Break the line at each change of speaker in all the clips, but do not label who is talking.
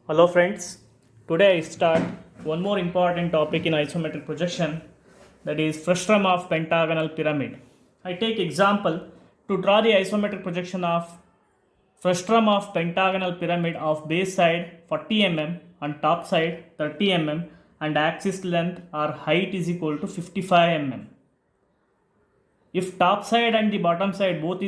Hello friends, today I start one more important topic in isometric projection, that is frustum of pentagonal pyramid. I take example to draw the isometric projection of frustum of pentagonal pyramid of base side 40 mm and top side 30 mm and axis length or height is equal to 55 mm. If top side and the bottom side both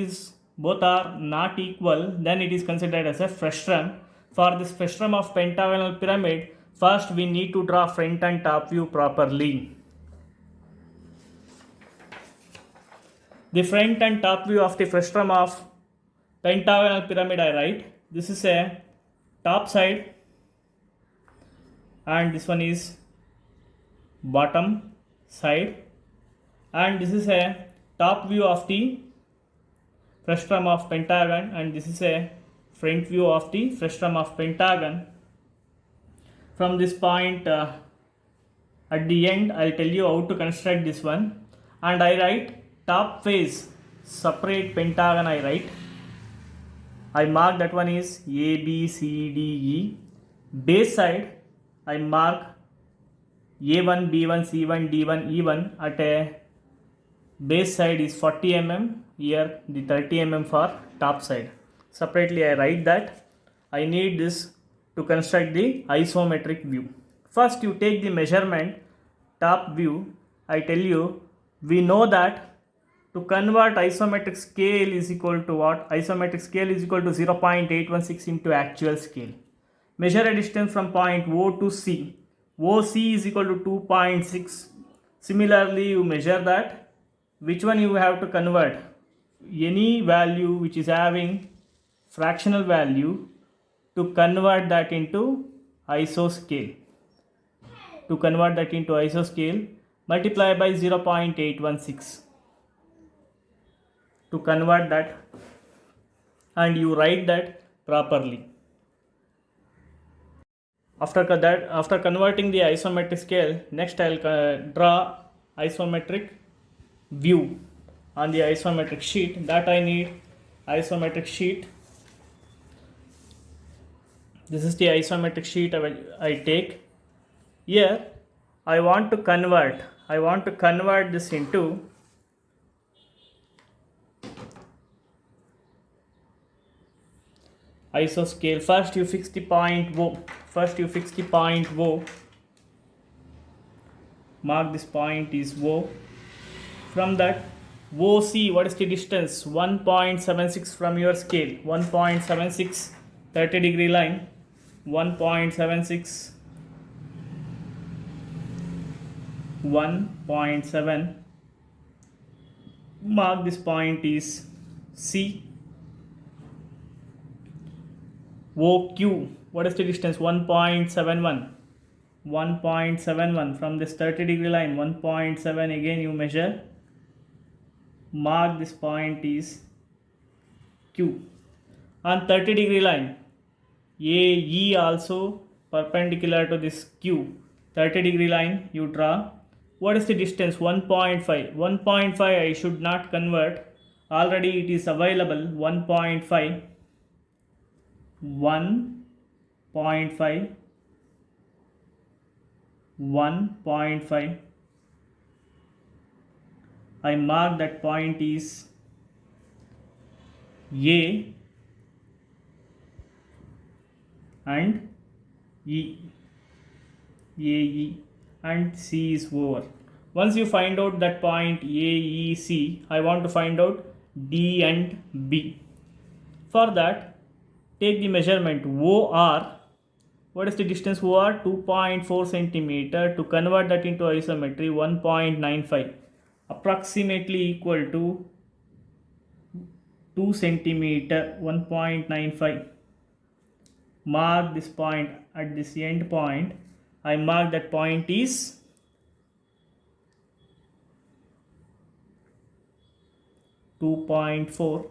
are not equal, then it is considered as a frustum. For this frustum of pentagonal pyramid, first we need to draw front and top view properly. The front and top view of the frustum of pentagonal pyramid I write. This is a top side and this one is bottom side, and this is a top view of the frustum of pentagon, and this is a front view of the frustum of pentagon. From this point at the end I'll tell you how to construct this one, and I write top face separate pentagon. I mark that one is A B C D E. Base side I mark A1 B1 C1 D1 E1 at a base side is 40 mm, here the 30 mm for top side. Separately I write that. I need this to construct the isometric view. First you take the measurement top view. I tell you, we know that to convert isometric scale is equal to what? Isometric scale is equal to 0.816 into actual scale. Measure a distance from point O to C. OC is equal to 2.6. Similarly, you measure that. Which one you have to convert? Any value which is having fractional value, to convert that into isoscale. To convert that into isoscale, multiply by 0.816 to convert that, and you write that properly. After converting the isometric scale, next I'll draw isometric view on the isometric sheet. That I need isometric sheet. This is the isometric sheet I take. Here I want to convert this into isoscale. First you fix the point O. Mark this point is O. From that OC, what is the distance? 1.76 from your scale. 1.76, 30 degree line. 1.76, 1.7. Mark this point is C. OQ, what is the distance? 1.71. 1.71 from this 30 degree line. 1.7 again you measure. Mark this point is Q. On 30 degree line, AE also perpendicular to this Q. 30 degree line you draw. What is the distance? 1.5. 1.5 I should not convert. Already it is available. 1.5. 1.5. 1.5. I mark that point is A and E. AE and C is over. Once you find out that point AEC, I want to find out D and B. For that, take the measurement OR. What is the distance OR? 2.4 centimeter. To convert that into isometry, 1.95. Approximately equal to 2 centimeter. 1.95. Mark this point at this end point. I mark that point is .4.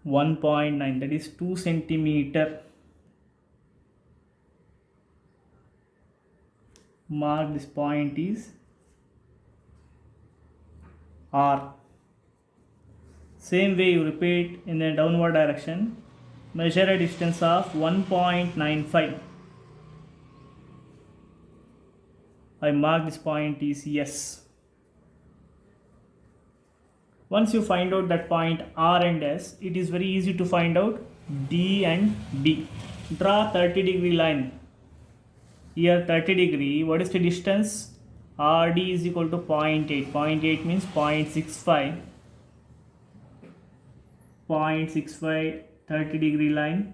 1.9, that is 2 centimeter. Mark this point is R. Same way you repeat in the downward direction. Measure a distance of 1.95. I mark this point is S. Once you find out that point R and S, it is very easy to find out D and B. Draw 30-degree line. Here 30 degree, what is the distance? RD is equal to 0.8. 0.8 means 0.65. 0.65, 30-degree line,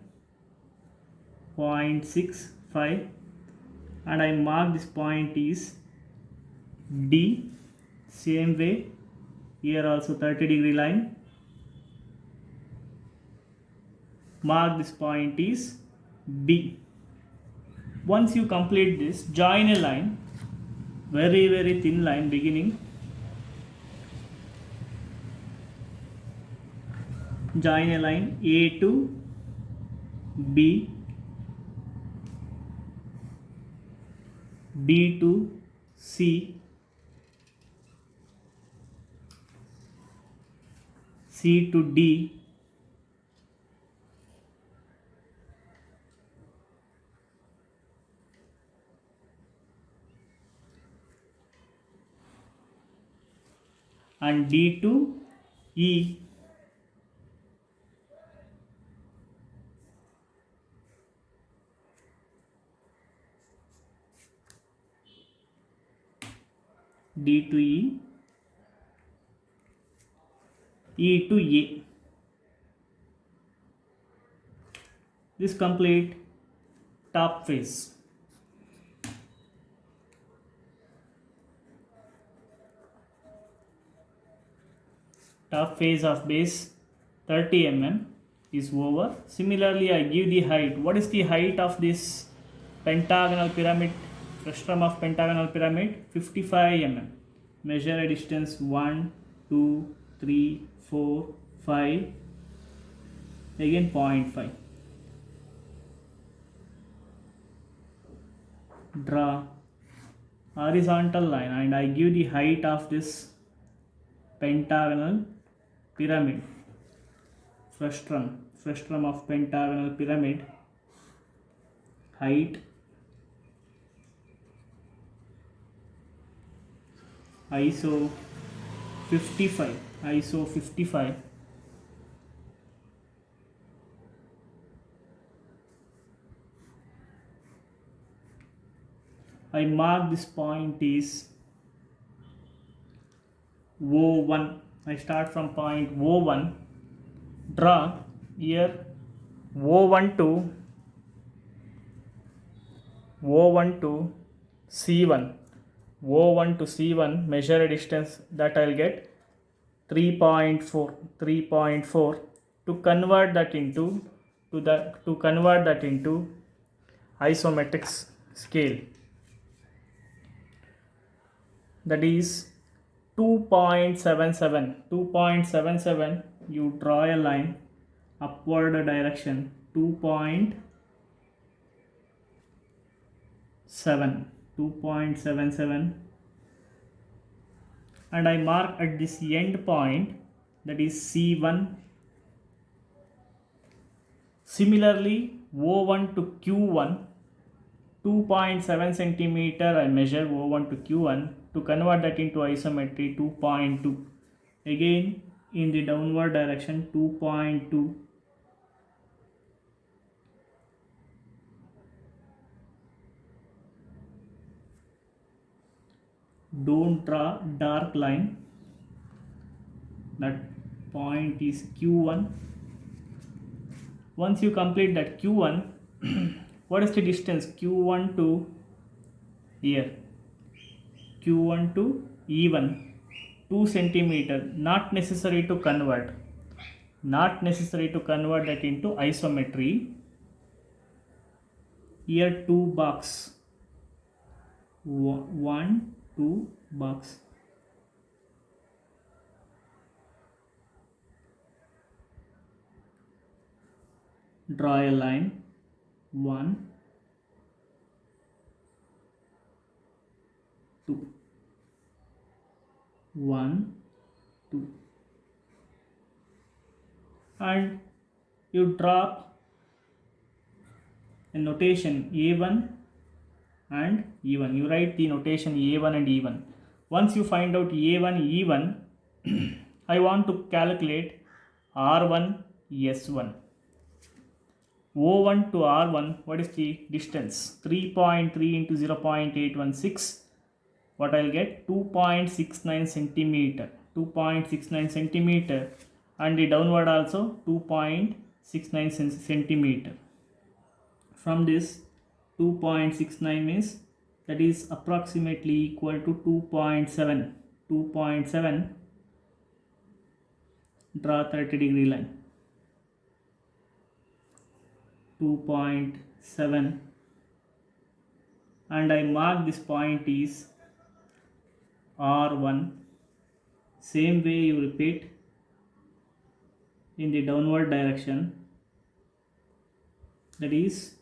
0.65, and I mark this point is D. Same way, here also 30-degree line. Mark this point is B. Once you complete this, join a line, very thin line beginning. Join a line A to B, B to C, C to D, and D to E. D to E, E to A. This complete top face. Top face of base 30 mm is over. Similarly, I give the height. What is the height of this pentagonal pyramid? Frustrum of pentagonal pyramid 55 mm. Measure a distance 1, 2, 3, 4, 5. Again 0.5. Draw horizontal line and I give the height of this pentagonal pyramid. Frustrum of pentagonal pyramid. Height ISO 55. ISO 55. I mark this point is O1. I start from point O1. Draw here O1 to C1. O1 to C1, measure a distance that I'll get 3.4. To convert that into isometric scale, that is 2.77. You draw a line upward direction 2.77, and I mark at this end point, that is C1. Similarly, O1 to Q1, 2.7 centimeter. I measure O1 to Q1. To convert that into isometry, 2.2. Again in the downward direction 2.2. Don't draw dark line. That point is Q1. Once you complete that Q1, what is the distance Q1 to here? Q1 to E1, 2 centimeter. Not necessary to convert that into isometry. Here 2 box, 1, 2 box. Draw a line 1, 2, 1, 2. and you drop a notation A1 and E1. You write the notation A1 and E1. Once you find out A1, E1, I want to calculate R1, S1. O1 to R1, what is the distance? 3.3 into 0.816. What I'll get? 2.69 centimeter. 2.69 centimeter. And the downward also 2.69 centimeter. From this 2.69 means that is approximately equal to 2.7. 2.7. Draw 30-degree line. 2.7, and I mark this point is R1. Same way you repeat in the downward direction, that is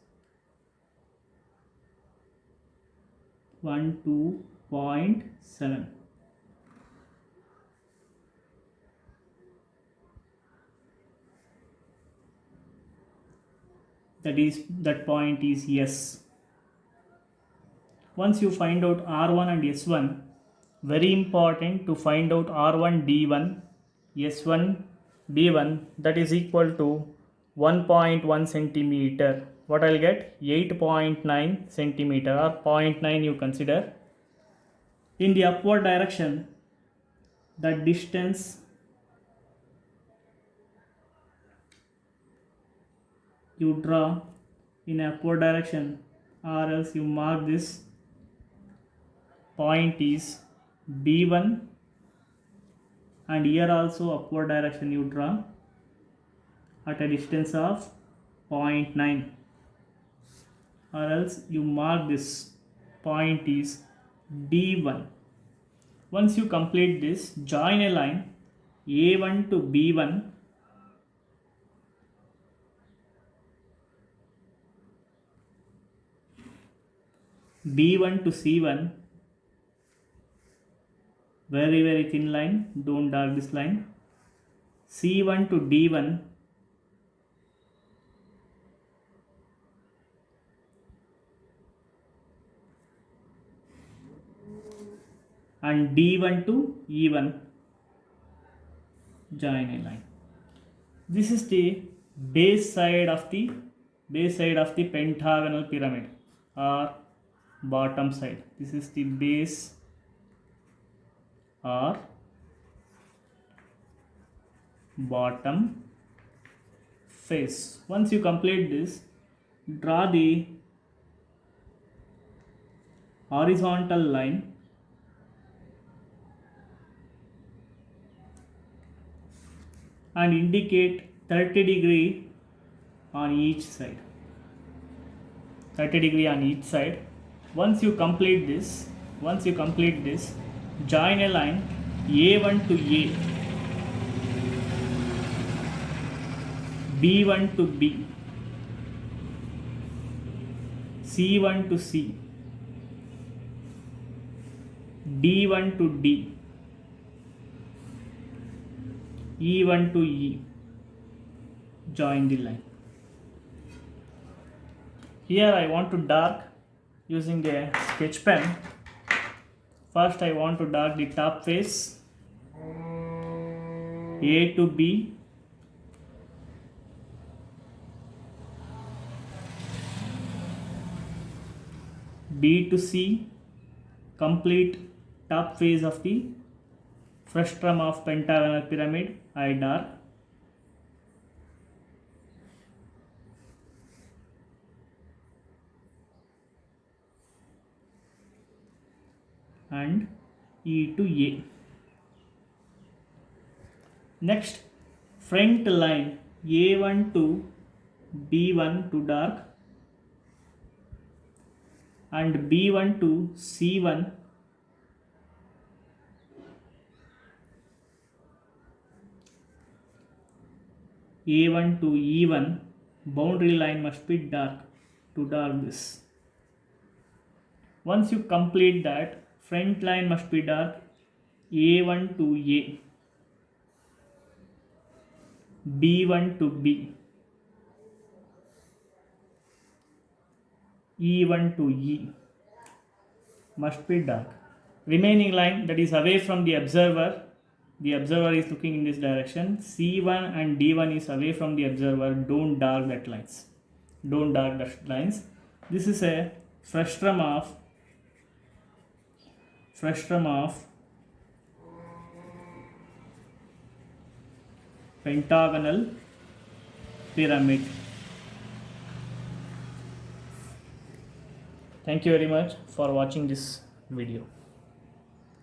2.7. That point is S. Once you find out R1 and S1, very important to find out R1 D1, S1 D1, that is equal to 1.1 centimeter. What I'll get? 8.9 centimeter, or 0.9 you consider. In the upward direction, the distance you draw in upward direction, or else you mark this point is B1, and here also upward direction you draw at a distance of 0.9, or else you mark this point is D1. Once you complete this, join a line A1 to B1, B1 to C1, very thin line, don't dark this line, C1 to D1, and D1 to E1, join a line. This is the base side of the pentagonal pyramid, or bottom side. This is the base or bottom face. Once you complete this, draw the horizontal line and indicate 30-degree on each side. 30-degree on each side. Once you complete this, join a line A1 to A, B1 to B, C1 to C, D1 to D, E1 to E. Join the line. Here I want to dark using a sketch pen. First I want to dark the top face, A to B, B to C, complete top face of the frustum of pentagonal pyramid I dark. And E to A. Next, front line A1 to B1 to dark, and B1 to C1, A1 to E1, boundary line must be dark to dark this. Once you complete that, front line must be dark A1 to A. B1 to B, E1 to E must be dark. Remaining line that is away from the observer is looking in this direction. C1 and D1 is away from the observer. Don't dark that lines. Don't dark that lines. This is a frustrum of pentagonal pyramid. Thank you very much for watching this video.